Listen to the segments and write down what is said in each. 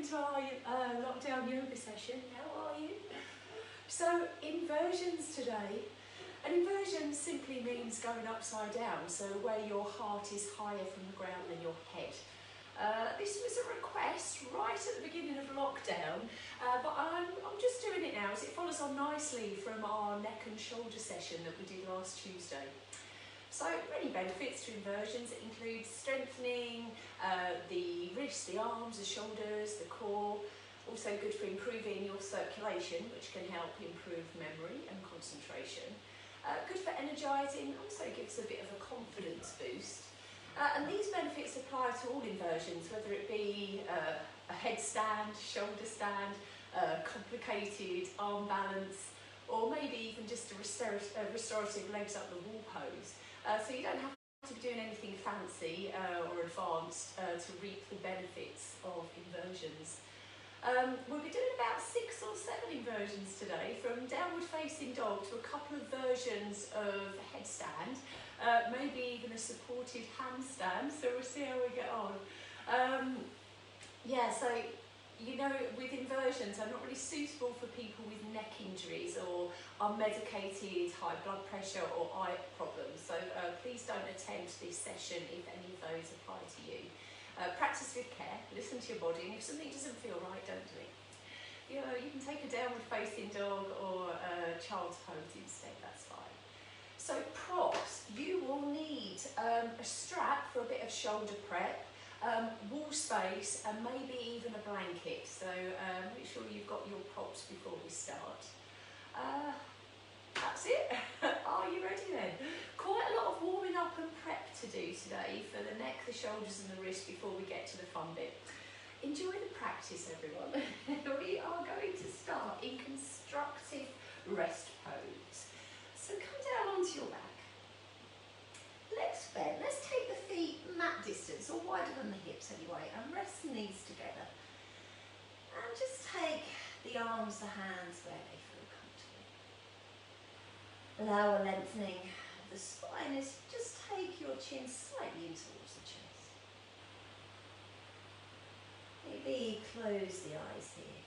to our lockdown yoga session. How are you? So, inversions today. And inversion simply means going upside down, so where your heart is higher from the ground than your head. This was a request right at the beginning of lockdown, but I'm just doing it now as it follows on nicely from our neck and shoulder session that we did last Tuesday. So many benefits to inversions. It includes strengthening the wrists, the arms, the shoulders, the core. Also good for improving your circulation, which can help improve memory and concentration. Good for energising, also gives a bit of a confidence boost. And these benefits apply to all inversions, whether it be a headstand, shoulder stand, complicated arm balance, or maybe even just a restorative legs up the wall pose. So you don't have to be doing anything fancy or advanced to reap the benefits of inversions. We'll be doing about 6 or 7 inversions today, from downward facing dog to a couple of versions of headstand, maybe even a supported handstand, so we'll see how we get on. Yeah, so you know, with inversions, they're not really suitable for people with neck injuries or unmedicated high blood pressure or eye problems. So please don't attempt this session if any of those apply to you. Practice with care, listen to your body, and if something doesn't feel right, don't do it. You know, you can take a downward facing dog or a child's pose instead, that's fine. So props, you will need a strap for a bit of shoulder prep, wall space, and maybe even a blanket. So make sure you've got your props before we start. That's it. Are you ready then? Quite a lot of warming up and prep to do today for the neck, the shoulders and the wrist before we get to the fun bit. Enjoy the practice, everyone. We are going to start in constructive rest pose. So come down onto your back. Legs bent. Let's take the feet mat distance or wider than the hips anyway, and rest the knees together. And just take the arms, the hands where they feel comfortable. Allow a lengthening of the spine as you just take your chin slightly in towards the chest. Maybe close the eyes here.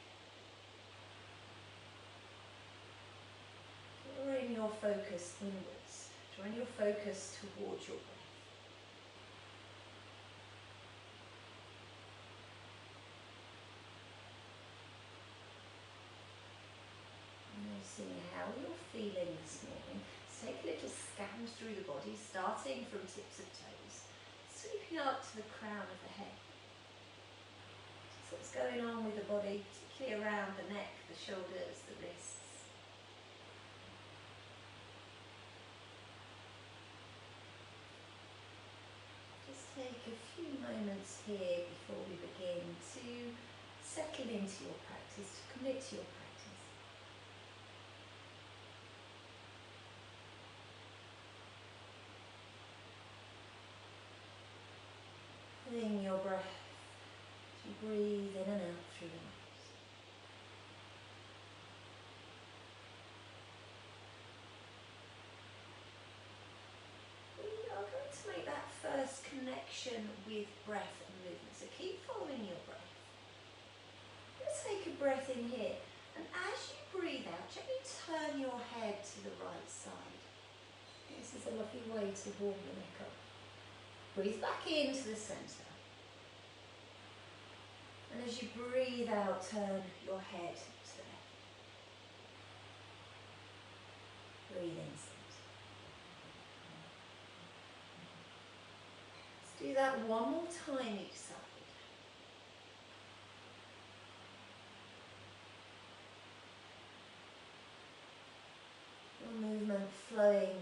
Drawing your focus inwards. Drawing your focus towards your breath. Noticing how you're feeling this morning. So take a little scan through the body, starting from tips of toes, sweeping up to the crown of the head. So what's going on with the body, particularly around the neck, the shoulders, the wrists. Take a few moments here before we begin to settle into your practice, to commit to your practice. Feeling your breath as you breathe in and out through the nose. To make that first connection with breath and movement. So keep following your breath. Let's take a breath in here, and as you breathe out, gently turn your head to the right side. This is a lovely way to warm the neck up. Breathe back into the centre. And as you breathe out, turn your head to the left. Breathe in. Do that one more time each side. Your movement flowing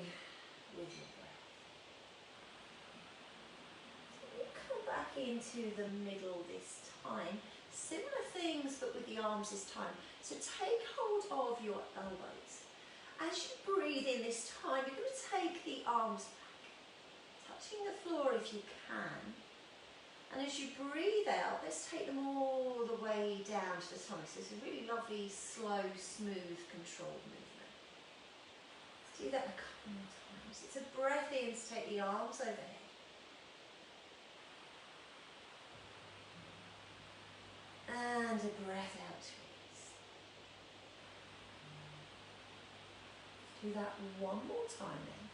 with your breath. So we'll come back into the middle this time. Similar things but with the arms this time. So take hold of your elbows. As you breathe in this time, you're going to take the arms back, touching the floor if you can, and as you breathe out, let's take them all the way down to the tummy. So it's a really lovely, slow, smooth, controlled movement. Let's do that a couple more times. It's a breath in to take the arms overhead. And And a breath out to release. Do that one more time then.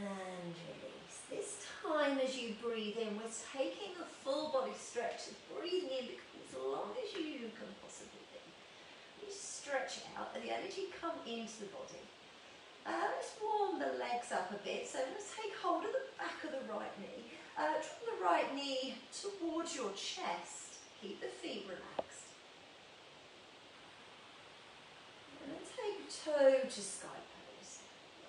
And release. This time as you breathe in, we're taking a full body stretch. Breathing in as long as you can possibly be. You stretch out and the energy come into the body. Let's warm the legs up a bit. So let's take hold of the back of the right knee. Drop the right knee towards your chest. Keep the feet relaxed. And then take toe to sky pose.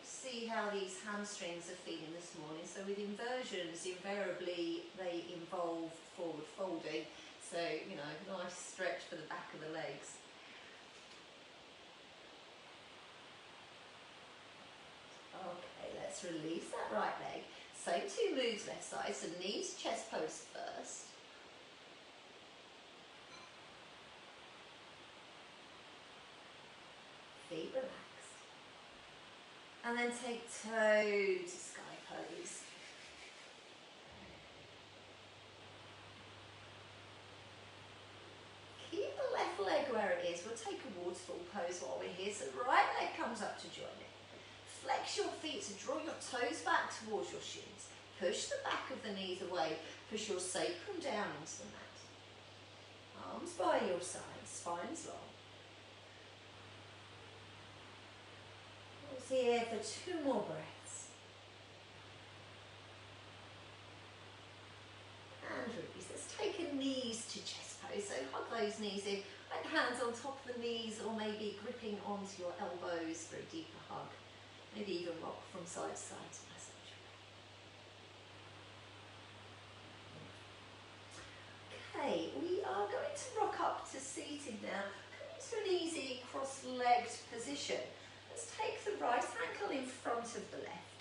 See how these hamstrings are feeling this morning. So with inversions, invariably they involve forward folding. So, you know, nice stretch for the back of the legs. Okay, let's release that right leg. Same two moves left side. So knees to chest pose first. Feet relaxed. And then take toe to sky pose. Keep the left leg where it is. We'll take a waterfall pose while we're here. So the right leg comes up to join it. Flex your feet to draw your toes back towards your shins. Push the back of the knees away. Push your sacrum down into the mat. Arms by your side, spine's long. Pause here for 2 more breaths. And release. Let's take a knees to chest pose. So hug those knees in. Like hands on top of the knees or maybe gripping onto your elbows for a deeper hug. Maybe even rock from side to side to massage. Okay, we are going to rock up to seated now. Come into an easy cross-legged position. Let's take the right ankle in front of the left.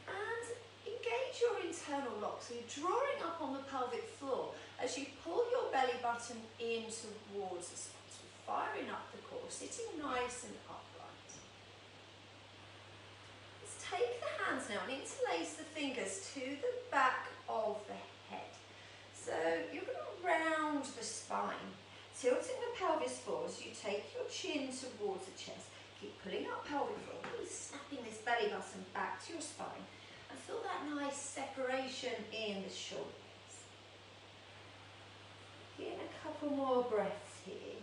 And engage your internal lock. So you're drawing up on the pelvic floor as you pull your belly button in towards the spine. So firing up the core, sitting nice and upright. Let's take the hands now and interlace the fingers to the back of the head. So you're going to round the spine, tilting the pelvis forward as you take your chin towards the chest. Keep pulling up pelvic floor, really snapping this belly button back to your spine and feel that nice separation in the shoulder blades. Get a couple more breaths here.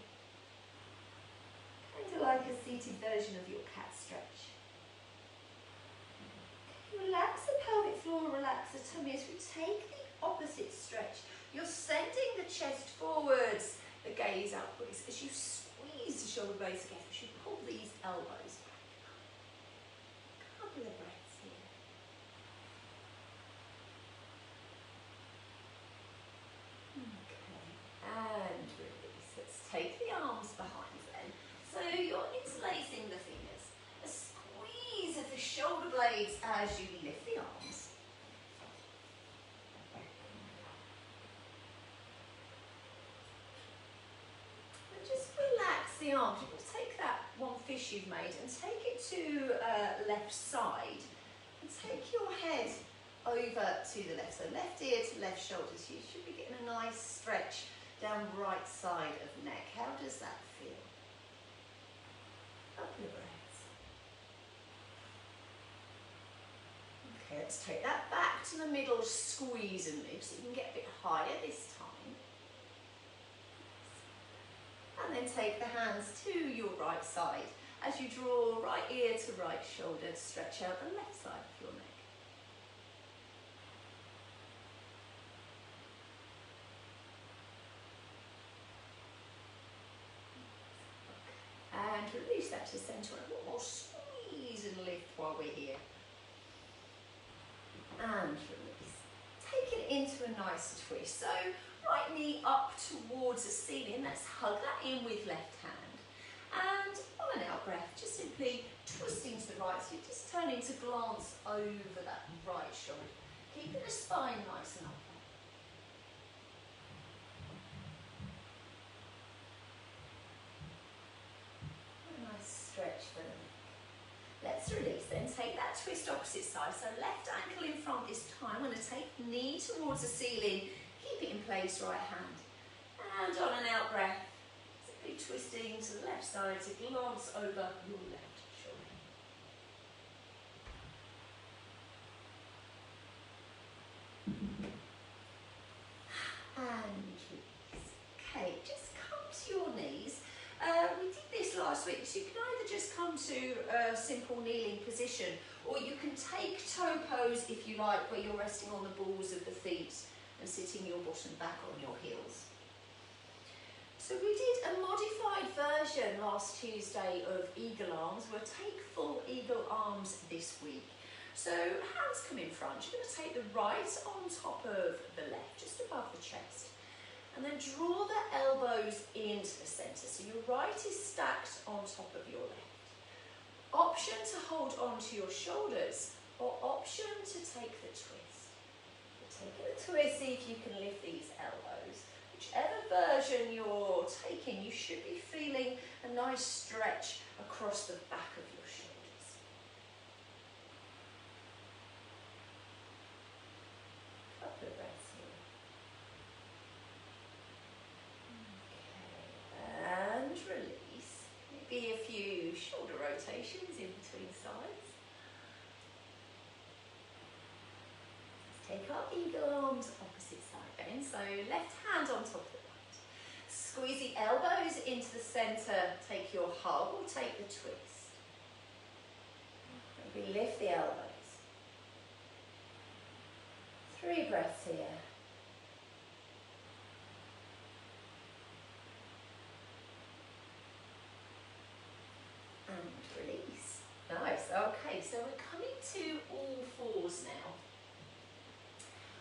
Kind of like a seated version of your cat stretch. Relax the pelvic floor, relax the tummy as we take the opposite stretch. You're sending the chest forwards, the gaze upwards as you squeeze the shoulder blades together, as you pull these elbows back. Couple of breaths here. Okay, and release. Let's take the arms behind then. So you're interlacing the fingers. A squeeze of the shoulder blades as you lift the arms. And just relax the arms. You can take that one fish you've made and take it to left side. And take your head over to the left. So left ear to left shoulder. So you should be getting a nice stretch down right side of the neck. How does that feel? Couple of breaths. Okay, let's take that back to the middle, squeeze and lift so you can get a bit higher this time. And then take the hands to your right side as you draw right ear to right shoulder to stretch out the left side of your neck. And release that to the centre. And one more squeeze and lift while we're here. And release. Take it into a nice twist. So right knee up towards the ceiling. Let's hug that in with left hand. And on an out breath, just simply twisting to the right. So you're just turning to glance over that right shoulder. Keeping the spine nice and upright. Stretch for the neck. Let's release. then take that twist opposite side. So left ankle in front this time. I'm going to take knee towards the ceiling. Keep it in place, right hand. And on an out breath, simply twisting to the left side to glance over your left shoulder. And release. Okay, just come to your knees. We did this last week, so you can either just come to a simple kneeling position, or you can take toe pose if you like, where you're resting on the balls of the feet and sitting your bottom back on your heels. So we did a modified version last Tuesday of eagle arms. We'll take full eagle arms this week. So hands come in front. You're going to take the right on top of the left, just above the chest. And then draw the elbows into the centre. So your right is stacked on top of your left. Option to hold on to your shoulders, or option to take the twist. Take the twist, see if you can lift these elbows. Whichever version you're taking, you should be feeling a nice stretch across the back of your shoulders. Couple of breaths here. Okay, and release. Maybe a few shoulder rotations in between sides. Let's take our eagle arms opposite side again. So left hand on top of the right. Squeeze the elbows into the centre. Take your hug or take the twist. Maybe lift the elbows. 3 breaths here. And release. Nice. Okay, so we're coming to all fours now.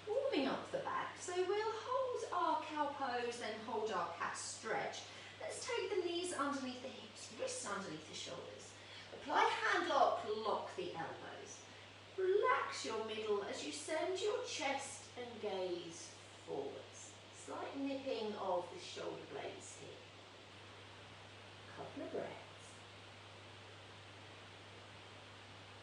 Warming up the back. So we'll hold our cow pose, then hold our cat stretch. Let's take the knees underneath the hips, wrists underneath the shoulders. Apply hand lock, lock the elbows. Relax your middle as you send your chest and gaze forwards. Slight nipping of the shoulder blades here. Couple of breaths.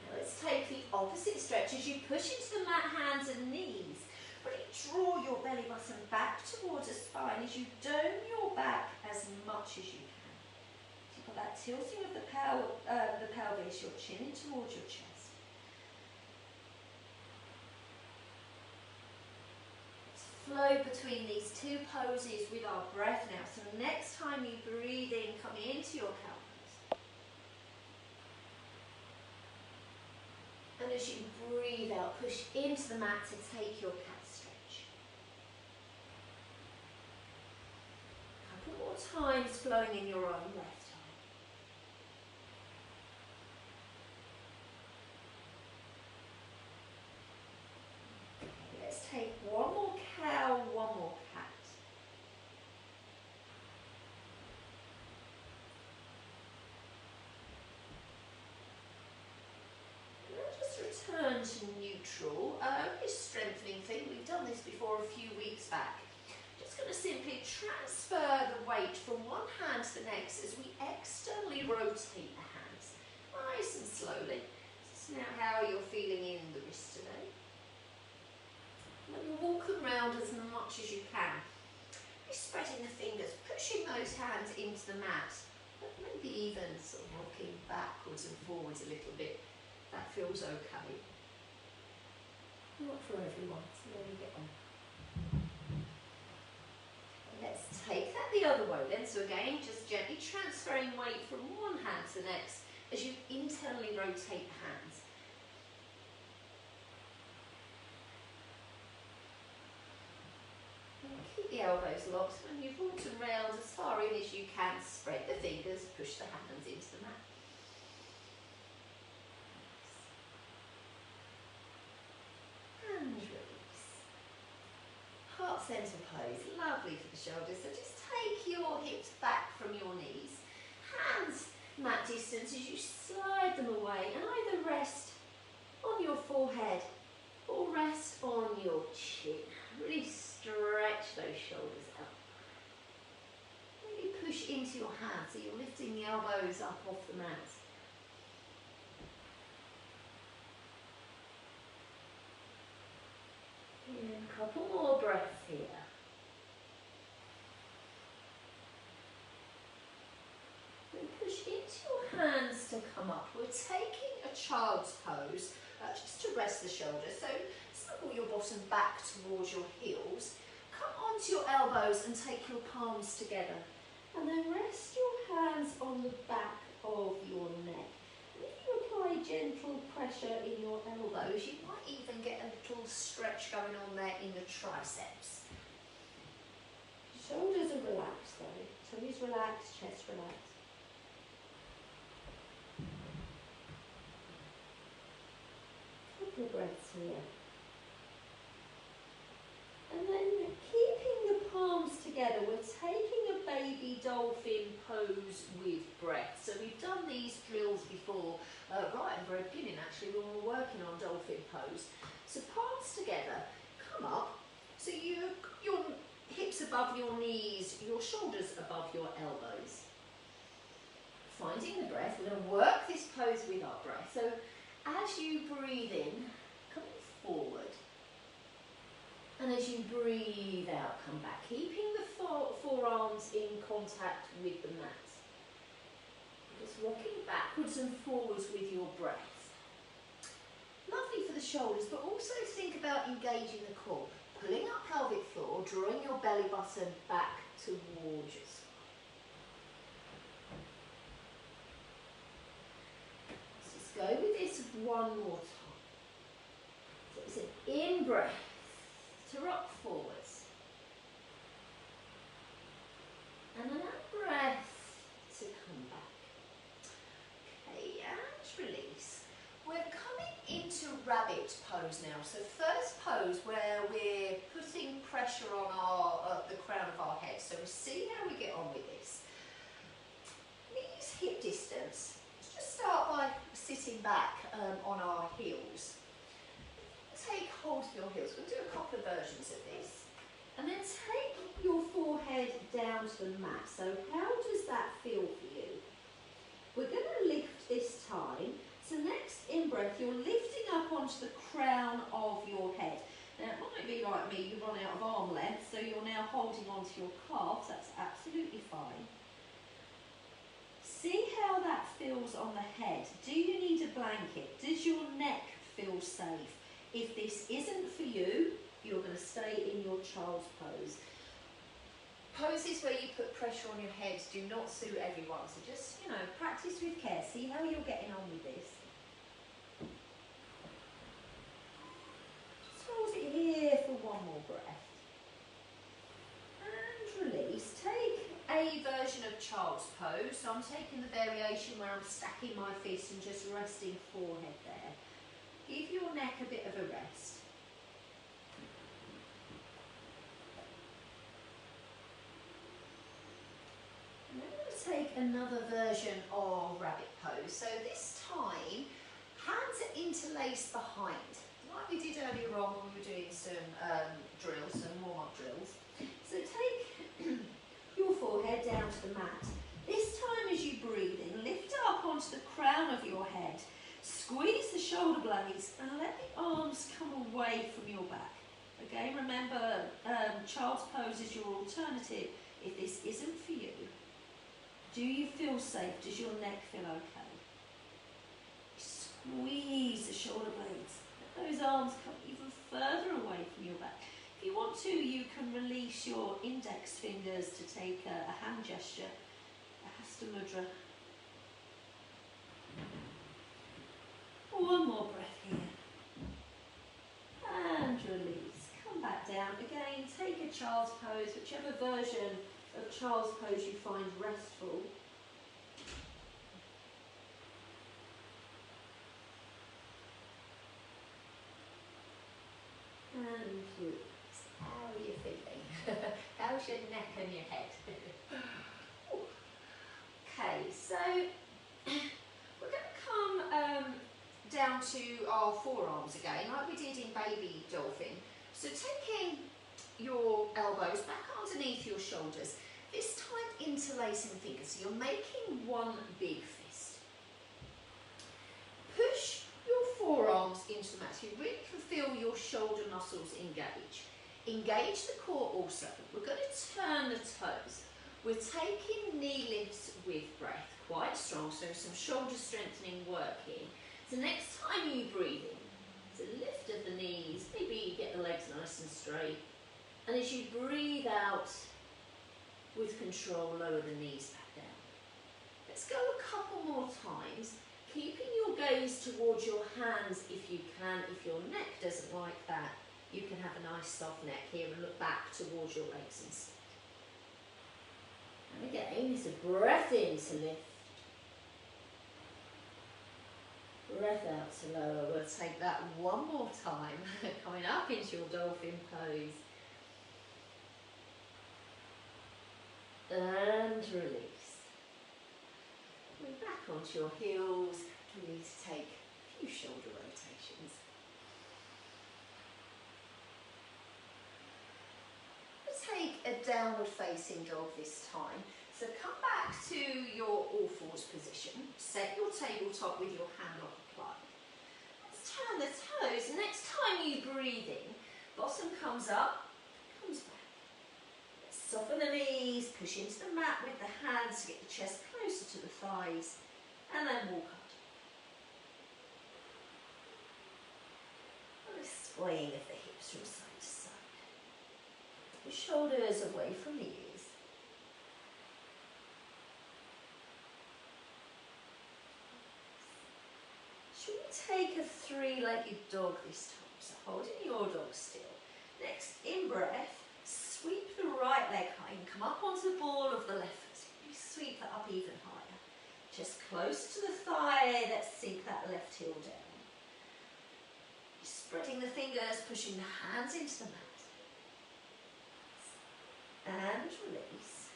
Now let's take the opposite stretch as you push into the mat, hands and knees. Really draw your belly button back towards the spine as you dome your back as much as you can. So you've got that tilting of the pelvis, your chin in towards your chest. Flow between these two poses with our breath now. So next time you breathe in, coming into your cow pose. And as you breathe out, push into the mat to take your cat stretch. A couple more times flowing in your own breath time. Okay, let's take one more cow, one more cat. Return to neutral, this strengthening thing, we've done this before a few weeks back. Just going to simply transfer the weight from one hand to the next as we externally rotate the hands, nice and slowly. This is now how you're feeling in the wrist today. And then walk them round as much as you can. Be spreading the fingers, pushing those hands into the mat, but maybe even sort of rocking backwards and forwards a little bit. That feels okay. Not for everyone, so there we get on. Let's take that the other way then. So again, just gently transferring weight from one hand to the next as you internally rotate the hands. And keep the elbows locked. When you've brought them round as far in as you can, spread the fingers, push the hands into the mat. Heart centre pose, lovely for the shoulders. So just take your hips back from your knees, hands mat distance as you slide them away, and either rest on your forehead or rest on your chin. Really stretch those shoulders up. Maybe push into your hands so you're lifting the elbows up off the mat. come up. We're taking a child's pose, just to rest the shoulders. So snuggle your bottom back towards your heels. Come onto your elbows and take your palms together. And then rest your hands on the back of your neck. And if you apply gentle pressure in your elbows, you might even get a little stretch going on there in the triceps. Shoulders are relaxed though. Tummies relaxed, chest relaxed. Couple of breaths here. And then keeping the palms together, we're taking a baby dolphin pose with breath. So we've done these drills before, right at the very beginning actually, when we were working on dolphin pose. So palms together, come up, so your hips above your knees, your shoulders above your elbows. Finding the breath, we're going to work this pose with our breath. So as you breathe in, coming forward. And as you breathe out, come back, keeping the forearms in contact with the mat. Just rocking backwards and forwards with your breath. Lovely for the shoulders, but also think about engaging the core. Pulling up pelvic floor, drawing your belly button back towards you. Let's just go with this one more time. So it's an in-breath to rock forwards. And an out-breath to come back. Okay, and release. We're coming into rabbit pose now. So first pose where we're putting pressure on our the crown of our head. So we see how we get on with this. Knees hip distance. Let's just start by sitting back on our heels. Take hold of your heels. We'll do a couple of versions of this. And then take your forehead down to the mat. So how does that feel for you? We're going to lift this time. So next in-breath, you're lifting up onto the crown of your head. Now it might be like me, you run out of arm length, so you're now holding onto your calves. That's absolutely fine. See how that feels on the head. Do you need a blanket? Does your neck feel safe? If this isn't for you, you're going to stay in your child's pose. Poses where you put pressure on your head do not suit everyone, so just, practice with care. See how you're getting on with this. Just hold it here for one more breath. And release. Take a version of child's pose. So I'm taking the variation where I'm stacking my fists and just resting forehead there. Give your neck a bit of a rest. And then we're going to take another version of rabbit pose. So this time, hands are interlaced behind, like we did earlier on when we were doing some drills, some warm-up drills. So take your forehead down to the mat. This time as you breathe in, lift up onto the crown of your head. Squeeze the shoulder blades and let the arms come away from your back. Again, remember, child's pose is your alternative if this isn't for you. Do you feel safe? Does your neck feel okay? Squeeze the shoulder blades. Let those arms come even further away from your back. If you want to, you can release your index fingers to take a hand gesture, a Hasta Mudra. One more breath here. And release. Come back down. Again, take a child's pose, whichever version of child's pose you find restful. And release. How are you feeling? How's your neck and your head? Okay, so we're going to come down to our forearms again, like we did in baby dolphin. So taking your elbows back underneath your shoulders, this time interlacing the fingers, so you're making one big fist. Push your forearms into the mat, so you really can feel your shoulder muscles engage. Engage the core also. We're going to turn the toes. We're taking knee lifts with breath, quite strong, so some shoulder strengthening work here. So next time you breathe in, it's a lift of the knees, maybe get the legs nice and straight. And as you breathe out with control, lower the knees back down. Let's go a couple more times, keeping your gaze towards your hands if you can. If your neck doesn't like that, you can have a nice soft neck here and look back towards your legs instead. And again, it's a breath in to lift. Breath out to lower. We'll take that one more time. Coming up into your dolphin pose. And release. Coming back onto your heels. Release, take a few shoulder rotations. Take a downward facing dog this time. So come back to your all fours position. Set your tabletop with your hammock applied. Let's turn the toes. Next time you breathe in, bottom comes up, comes back. Let's soften the knees, push into the mat with the hands to get the chest closer to the thighs, and then walk up. And a swaying of the hips from side to side. The shoulders away from the ears. Should we take a three-legged dog this time? So holding your dog still. Next, in breath, sweep the right leg high and come up onto the ball of the left foot. You sweep that up even higher. Just close to the thigh, let's sink that left heel down. You're spreading the fingers, pushing the hands into the mat. And release.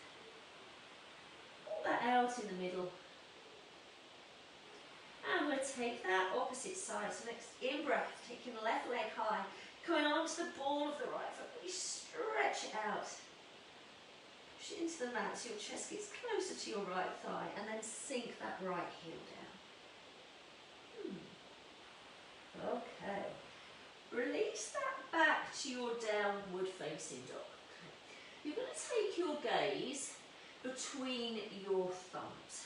Pull that out in the middle. And we'll take that opposite side. So next, in breath, taking the left leg high, going onto the ball of the right foot. Really stretch it out. Push it into the mat so your chest gets closer to your right thigh, and then sink that right heel down. Okay. Release that back to your downward facing dog. You're going to take your gaze between your thumbs.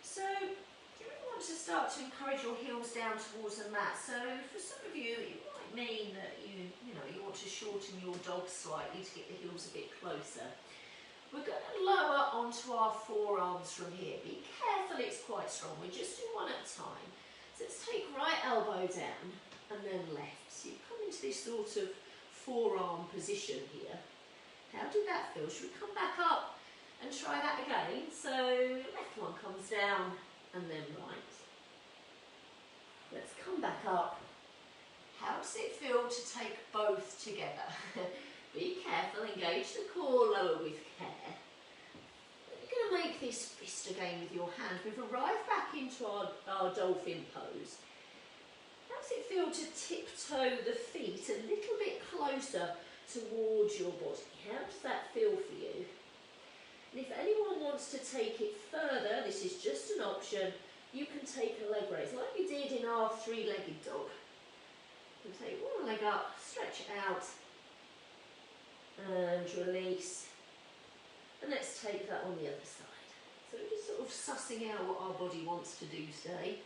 So you really want to start to encourage your heels down towards the mat. So for some of you, it might mean that you want to shorten your dog slightly to get the heels a bit closer. We're going to lower onto our forearms from here. Be careful, it's quite strong. We just do one at a time. So let's take right elbow down and then left. So you come into this sort of forearm position here. How did that feel? Should we come back up and try that again? So left one comes down and then right. Let's come back up. How does it feel to take both together? Be careful, engage the core, lower with care. You're going to make this fist again with your hand. We've arrived back into our dolphin pose. How does it feel to tiptoe the feet a little bit closer towards your body? How does that feel for you? And if anyone wants to take it further, this is just an option, you can take a leg raise, like you did in our three-legged dog. You can take one leg up, stretch it out, and release. And let's take that on the other side. So we're just sort of sussing out what our body wants to do today.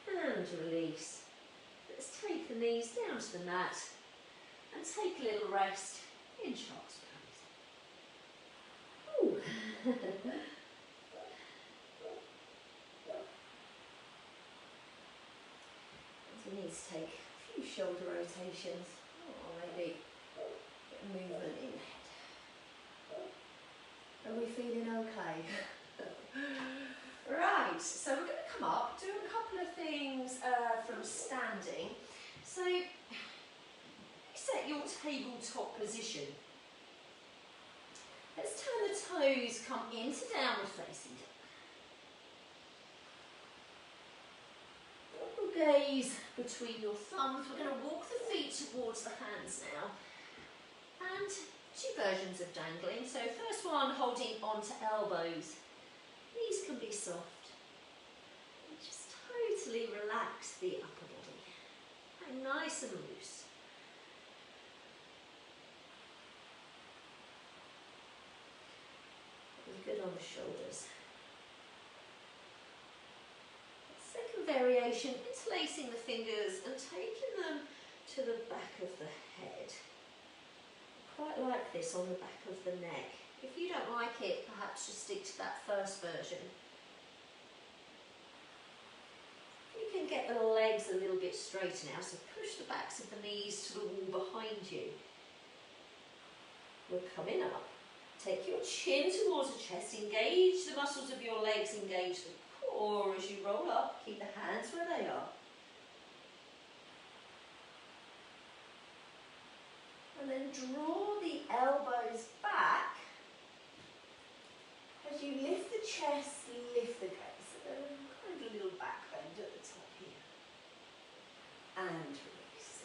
And release. Let's take the knees down to the mat and take a little rest in child's pose. Ooh. So we need to take a few shoulder rotations, or maybe a bit of movement in the head. Are we feeling okay? Right, so we're going to come up, do a couple of things from standing. So set your tabletop position. Let's turn the toes, come into downward facing dog. Gaze between your thumbs. We're going to walk the feet towards the hands now. And two versions of dangling. So first one, holding onto elbows. Knees can be soft. And just totally relax the upper body. And nice and loose. on the shoulders. Second variation, interlacing the fingers and taking them to the back of the head. Quite like this on the back of the neck. If you don't like it, perhaps just stick to that first version. You can get the legs a little bit straighter now, so push the backs of the knees to the wall behind you. We're coming up. Take your chin towards the chest, engage the muscles of your legs, engage the core as you roll up, keep the hands where they are. And then draw the elbows back as you lift the chest, lift the gaze. So kind of a little back bend at the top here. And release.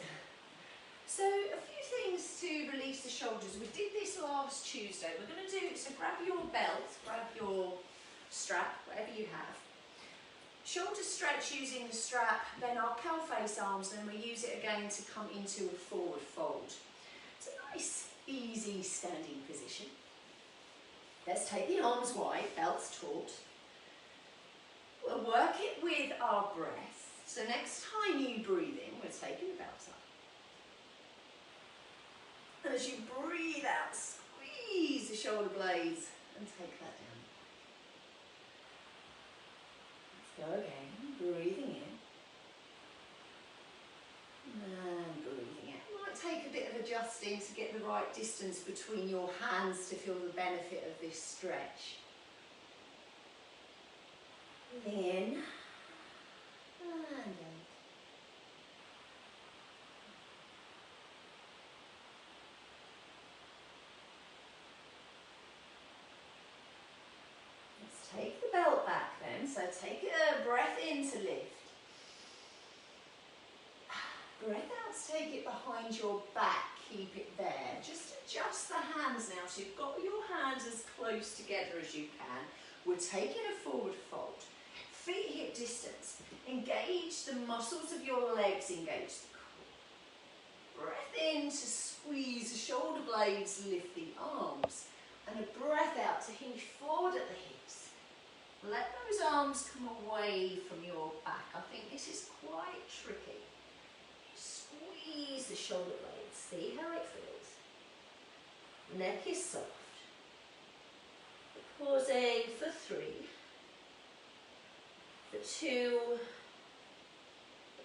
So a few things to release the shoulders. We did this last Tuesday. We're going to do, so grab your belt, grab your strap, whatever you have. Shoulder stretch using the strap, then our cow face arms, then we use it again to come into a forward fold. It's a nice, easy standing position. Let's take the arms wide, belts taut. We'll work it with our breath. So next time you breathe in, we're taking the belt up. And as you breathe out, squeeze the shoulder blades and take that down. Let's go again, breathing in. And breathing out. It might take a bit of adjusting to get the right distance between your hands to feel the benefit of this stretch. In and out. Take the belt back then, so take a breath in to lift. Breath out to take it behind your back, keep it there. Just adjust the hands now, so you've got your hands as close together as you can. We're taking a forward fold. Feet hip distance. Engage the muscles of your legs, engage the core. Breath in to squeeze the shoulder blades, lift the arms. And a breath out to hinge forward at the hips. Let those arms come away from your back. I think this is quite tricky. Squeeze the shoulder blades. See how it feels. Neck is soft. Pausing for 3, for 2,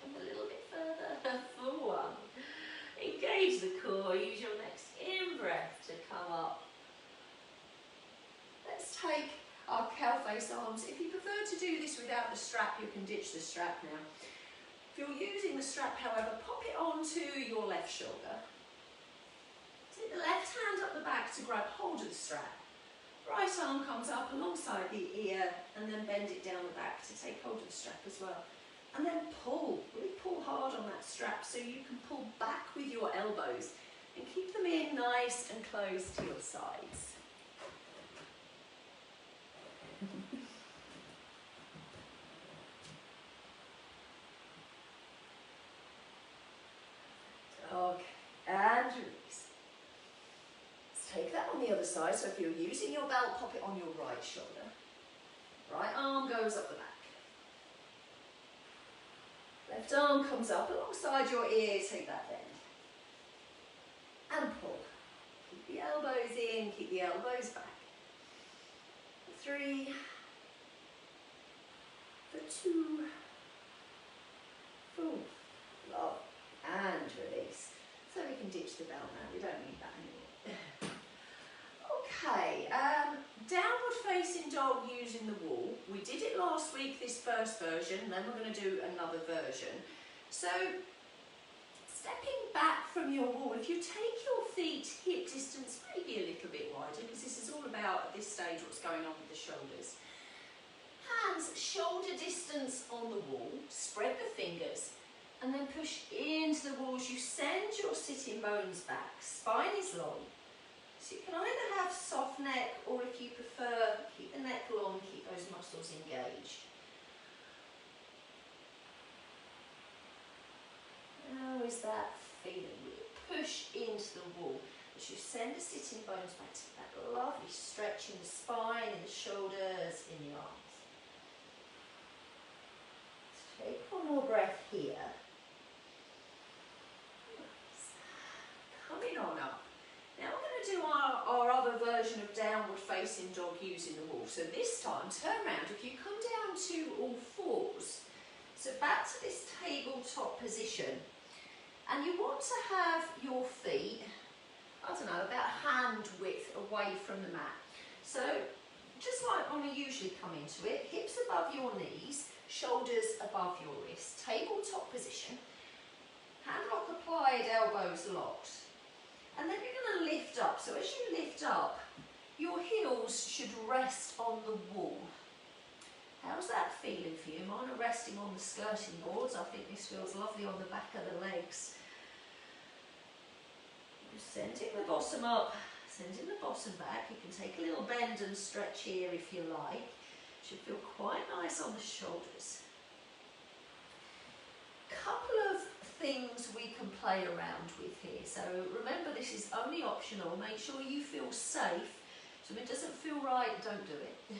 and a little bit further for 1. Engage the core. Use your next in-breath to come up. Let's take our cow face arms. If you prefer to do this without the strap, you can ditch the strap now. If you're using the strap, however, pop it onto your left shoulder. Take the left hand up the back to grab hold of the strap. Right arm comes up alongside the ear and then bend it down the back to take hold of the strap as well. And then pull, really pull hard on that strap so you can pull back with your elbows and keep them in nice and close to your sides. Okay, and release. Let's take that on the other side. So if you're using your belt, pop it on your right shoulder. Right arm goes up the back. Left arm comes up alongside your ear, take that bend. And pull. Keep the elbows in, keep the elbows back. 3, for 2, 4, love, and release. So we can ditch the belt now, we don't need that anymore. Okay, downward facing dog using the wall. We did it last week, this first version, and then we're going to do another version. So, stepping back from your wall, if you take your feet hip distance maybe a little bit wider, because this is all about, at this stage, what's going on with the shoulders. Hands shoulder distance on the wall, spread the fingers, and then push into the walls. You send your sitting bones back, spine is long. So you can either have soft neck, or if you prefer, keep the neck long, keep those muscles engaged. How is that feeling? Push into the wall as you send the sitting bones back to that lovely stretch in the spine and the shoulders, in the arms. Take one more breath here. Coming on up. Now we're going to do our other version of downward facing dog using the wall. So this time, turn around. If you come down to all fours, so back to this tabletop position, and you want to have your feet, I don't know, about hand width away from the mat. So just like when we usually come into it, hips above your knees, shoulders above your wrists, tabletop position, hand lock applied, elbows locked. And then you're going to lift up. So as you lift up, your heels should rest on the wall. How's that feeling for you? Mine are resting on the skirting boards. I think this feels lovely on the back of the legs. Just sending the bottom up, sending the bottom back. You can take a little bend and stretch here if you like. Should feel quite nice on the shoulders. Couple of things we can play around with here. So remember, this is only optional. Make sure you feel safe. So if it doesn't feel right, don't do it.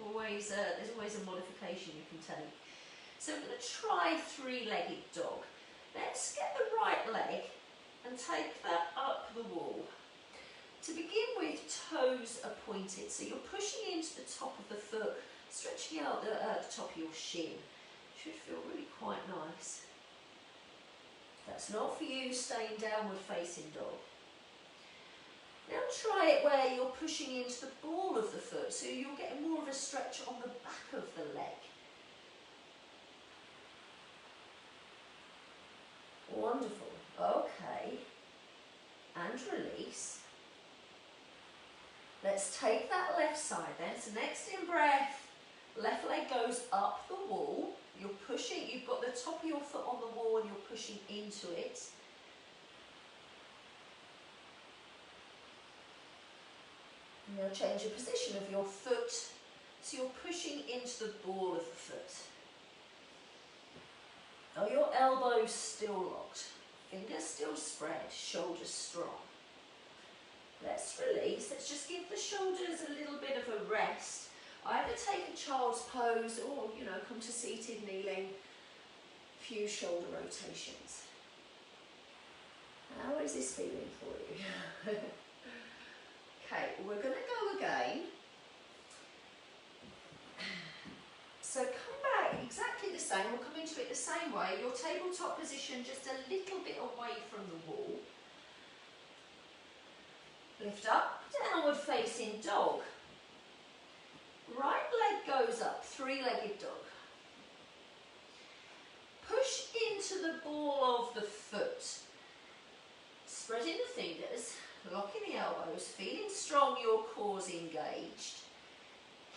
There's always a modification you can take. So I'm going to try three-legged dog. Let's get the right leg and take that up the wall. To begin with, toes are pointed. So you're pushing into the top of the foot, stretching out the top of your shin. Should feel really quite nice. That's not for you, staying downward facing dog. Now try it where you're pushing into the ball of the foot, so you're getting more of a stretch on the back of the leg. Wonderful. Okay. And release. Let's take that left side then. So next in breath, left leg goes up the wall. You're pushing, you've got the top of your foot on the wall and you're pushing into it. Now change the position of your foot, so you're pushing into the ball of the foot. Are your elbows still locked? Fingers still spread, shoulders strong. Let's release. Let's just give the shoulders a little bit of a rest. Either take a child's pose or, come to seated kneeling. Few shoulder rotations. How is this feeling for you? Okay, we're going to go again. So come back exactly the same. We'll come into it the same way. Your tabletop position just a little bit away from the wall. Lift up, downward facing dog. Right leg goes up, three-legged dog. Push into the ball of the foot. Spreading the fingers, locking the elbows, feeling strong, your core's engaged.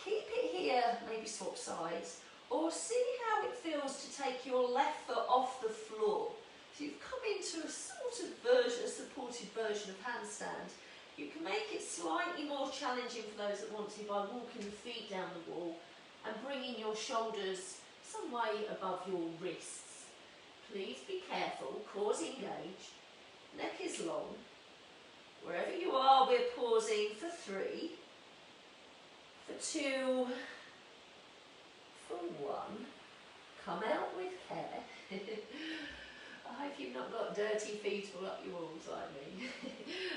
Keep it here, maybe swap sides, or see how it feels to take your left foot off the floor. So you've come into a sort of version, a supported version of handstand. You can make it slightly more challenging for those that want to by walking the feet down the wall and bringing your shoulders some way above your wrists. Please be careful, core's engaged, neck is long. Wherever you are, we're pausing for 3, for 2, for 1. Come out with care. I hope you've not got dirty feet all up your walls like me.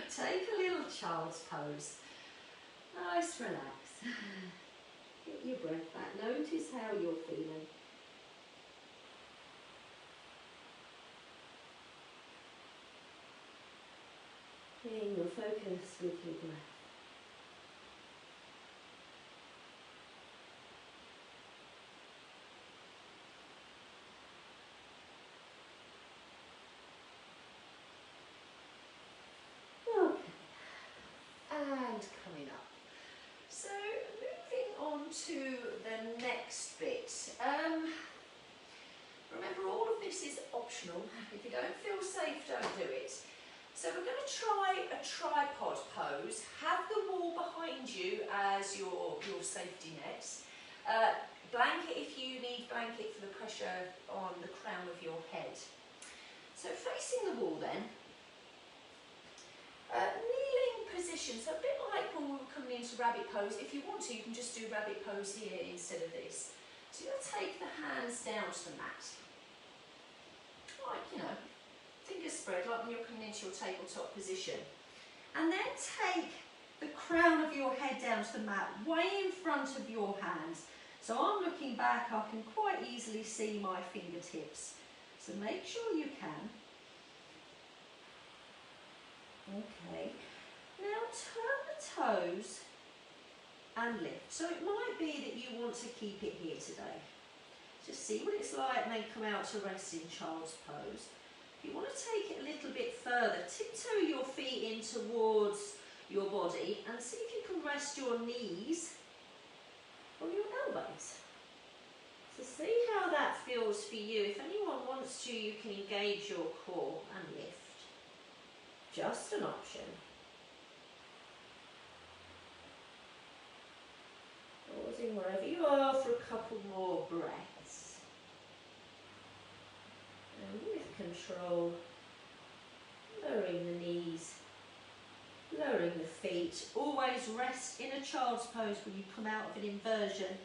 Take a little child's pose. Nice, relax. Get your breath back. Notice how you're feeling. Being your focus with your breath. And coming up. So moving on to the next bit. Remember, all of this is optional. If you don't feel safe, don't do it. So we're going to try a tripod pose. Have the wall behind you as your safety nets. Blanket if you need blanket for the pressure on the crown of your head. So facing the wall then. Kneeling position. So a bit like when we were coming into rabbit pose. If you want to, you can just do rabbit pose here instead of this. So you're going to take the hands down to the mat. Like, you know, fingers spread, like when you're coming into your tabletop position. And then take the crown of your head down to the mat, way in front of your hands. So I'm looking back, I can quite easily see my fingertips. So make sure you can. Okay. Now turn the toes and lift. So it might be that you want to keep it here today. Just see what it's like and then come out to rest in child's pose. You want to take it a little bit further. Tiptoe your feet in towards your body and see if you can rest your knees on your elbows. So see how that feels for you. If anyone wants to, you can engage your core and lift. Just an option. Pausing wherever you are for a couple more breaths. And with control, lowering the knees, lowering the feet. Always rest in a child's pose when you come out of an inversion.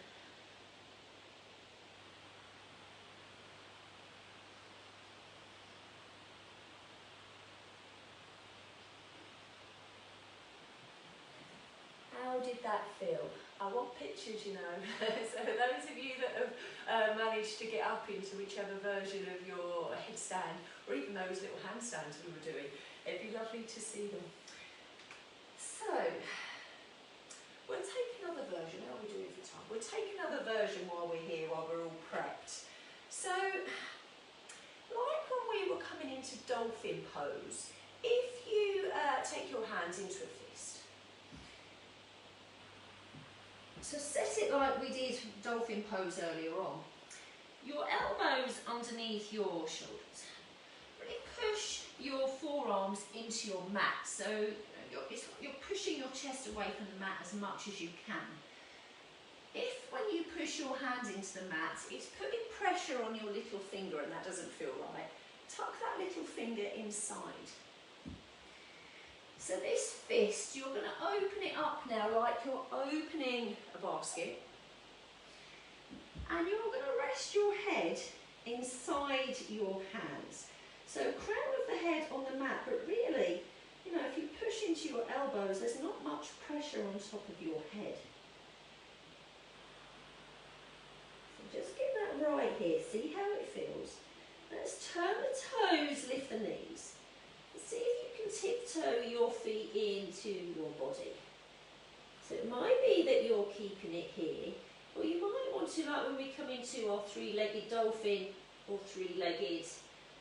How did that feel? I want pictures, you know. So those of you that have managed to get up into whichever version of your headstand, or even those little handstands we were doing, it'd be lovely to see them. So, we'll take another version. How are we doing for time? We'll take another version while we're here, while we're all prepped. So, like when we were coming into dolphin pose, if you take your hands into a fist, so set it like we did dolphin pose earlier on. Your elbows underneath your shoulders. Really push your forearms into your mat. So you're pushing your chest away from the mat as much as you can. If when you push your hands into the mat, it's putting pressure on your little finger and that doesn't feel right, tuck that little finger inside. So this fist, you're going to open it up now like you're opening a basket. And you're going to rest your head inside your hands. So crown of the head on the mat, but really, you know, if you push into your elbows, there's not much pressure on top of your head. So just get that right here, see how it feels. Let's turn the toes, lift the knees. See if you can tiptoe your feet into your body. So it might be that you're keeping it here, or you might want to, like when we come into our three-legged dolphin or three-legged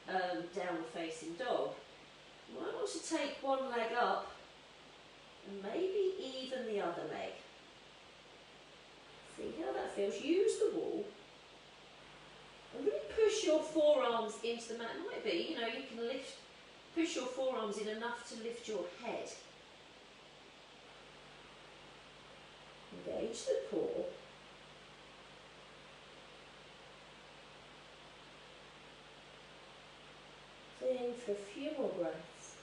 downward facing dog, you might want to take one leg up and maybe even the other leg. See how that feels. Use the wall and really push your forearms into the mat. It might be, you know, you can push your forearms in enough to lift your head. Engage the core. In for a few more breaths.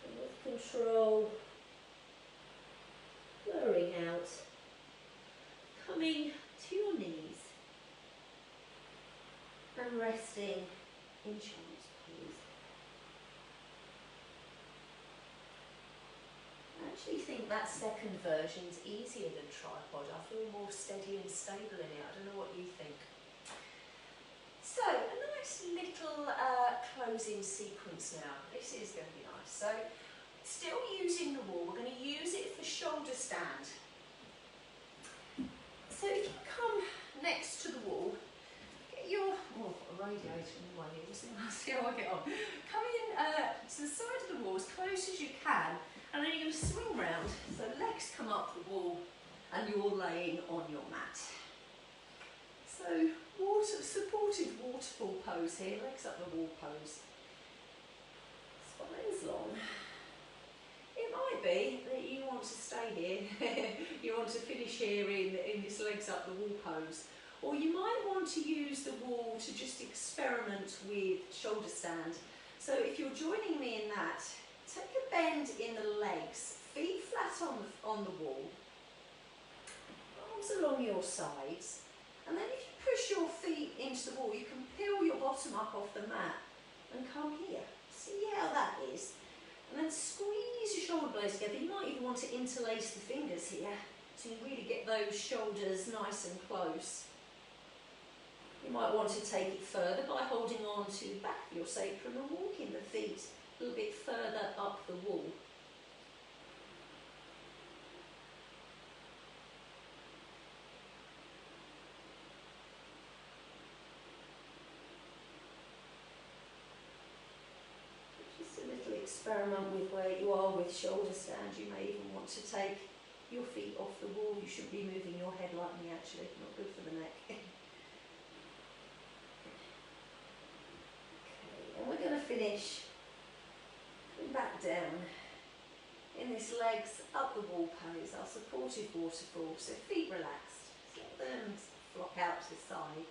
And with control, lowering out, coming to your knees and resting in child's pose. I actually think that second version's easier than tripod. I feel more steady and stable in it. I don't know what you think. So, a nice little closing sequence now. This is going to be nice. So, still using the wall, we're going to use it for shoulder stand. So, if you come next to the wall, get your, a radiator in my ear, see how I get on. Come in to the side of the wall as close as you can, and then you're going to swing round. So, legs come up the wall, and you're laying on your mat. So, supported waterfall pose here, legs up the wall pose. Spine's long. It might be that you want to stay here, you want to finish here in this legs up the wall pose. Or you might want to use the wall to just experiment with shoulder stand. So if you're joining me in that, take a bend in the legs, feet flat on the wall, arms along your sides, and then if you push your feet into the wall, you can peel your bottom up off the mat and come here. See how that is? And then squeeze your shoulder blades together. You might even want to interlace the fingers here so you really get those shoulders nice and close. You might want to take it further by holding on to the back of your sacrum and walking the feet a little bit further up the wall. Just a little experiment with where you are with shoulder stand. You may even want to take your feet off the wall. You shouldn't be moving your head like me actually, not good for the neck. And we're going to finish back down in this legs up the wall pose, our supported waterfall. So feet relaxed, just let them flock out to the side,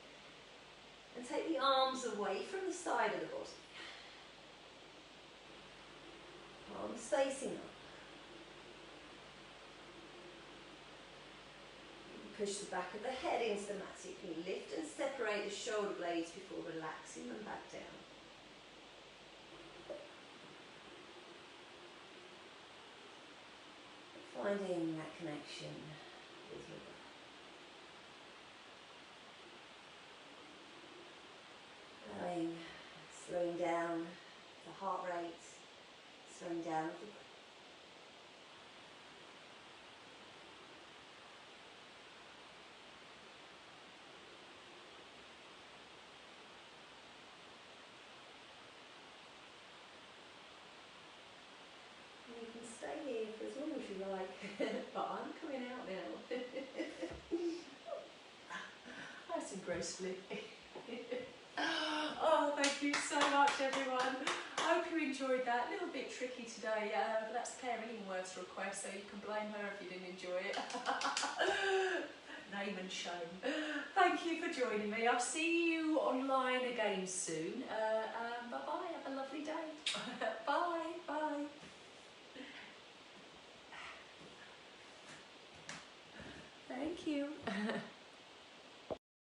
and take the arms away from the side of the body. Arms facing up. Push the back of the head into the mat so you can lift and separate the shoulder blades before relaxing them back down. Finding that connection with your breath. Slowing down the heart rate, slowing down the breath. You can stay here for as long as you like, but I'm coming out now. Nice and gracefully. Oh, thank you so much, everyone. I hope you enjoyed that. A little bit tricky today, but that's Claire Illingworth's request, so you can blame her if you didn't enjoy it. Name and shame. Thank you for joining me. I'll see you online again soon. Bye-bye. Have a lovely day. Bye. Bye. Thank you.